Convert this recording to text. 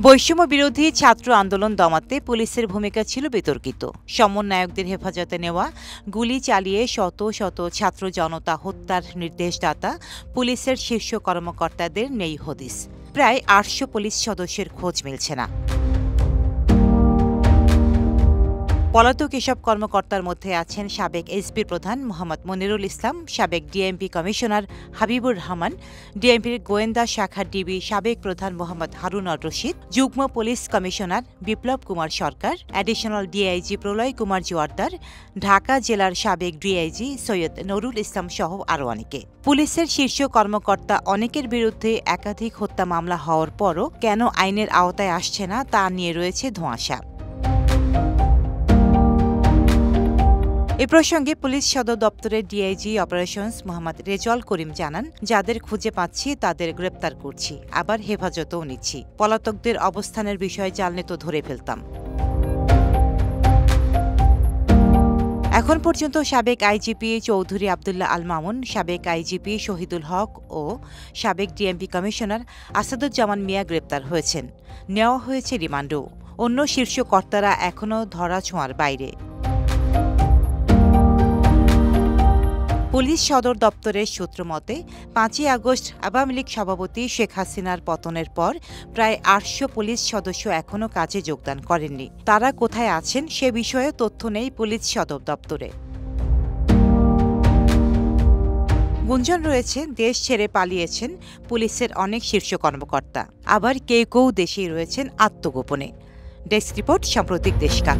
বৈষম্য বিরোধী ছাত্র আন্দোলন দমাতে পুলিশের ভূমিকা ছিল বিতর্কিত। সমন্বয়কদের হেফাজতে নেওয়া গুলি চালিয়ে শত শত ছাত্র জনতা হত্যার নির্দেশদাতা পুলিশের শীর্ষ কর্মকর্তাদের নেই হদিস। প্রায় ৮০০ পুলিশ সদস্যের খোঁজ মিলছে না। পলাতক এসব কর্মকর্তার মধ্যে আছেন সাবেক এসপি প্রধান মোহাম্মদ মনিরুল ইসলাম, সাবেক ডিএমপি কমিশনার হাবিবুর রহমান, ডিএমপির গোয়েন্দা শাখা ডিবি সাবেক প্রধান মোহাম্মদ হারুন আর রশিদ, যুগ্ম পুলিশ কমিশনার বিপ্লব কুমার সরকার, অ্যাডিশনাল ডিআইজি প্রলয় কুমার জোয়ারদার, ঢাকা জেলার সাবেক ডিআইজি সৈয়দ নুরুল ইসলাম সহ আরও অনেকে। পুলিশের শীর্ষ কর্মকর্তা অনেকের বিরুদ্ধে একাধিক হত্যা মামলা হওয়ার পরও কেন আইনের আওতায় আসছে না তা নিয়ে রয়েছে ধোঁয়াশা। এ প্রসঙ্গে পুলিশ সদর দপ্তরের ডিআইজি অপারেশনস মোহাম্মদ রেজাউল করিম জানান, যাদের খুঁজে পাচ্ছি তাদের গ্রেপ্তার করছি, আবার হেফাজতেও নিচ্ছি। পলাতকদের অবস্থানের বিষয়ে জানলে তো ধরে ফেলতাম। এখন পর্যন্ত সাবেক আইজিপি চৌধুরী আবদুল্লাহ আল মামুন, সাবেক আইজিপি শহীদুল হক ও সাবেক ডিএমপি কমিশনার আসাদুজ্জামান মিয়া গ্রেপ্তার হয়েছেন। নেওয়া হয়েছে রিমান্ডও। অন্য শীর্ষ কর্তারা এখনও ধরাছোঁয়ার বাইরে। পুলিশ সদর দপ্তরের সূত্র মতে ৫ই আগস্ট আওয়ামী লীগ সভাপতি শেখ হাসিনার পতনের পর প্রায় ৮০০ পুলিশ সদস্য এখনও কাজে যোগদান করেননি। তারা কোথায় আছেন সে বিষয়ে তথ্য নেই পুলিশ সদর দপ্তরে। গুঞ্জন রয়েছে দেশ ছেড়ে পালিয়েছেন পুলিশের অনেক শীর্ষ কর্মকর্তা, আবার কেউ কেউ দেশেই রয়েছেন আত্মগোপনে। ডেস্ক রিপোর্ট, সাম্প্রতিক দেশকাল।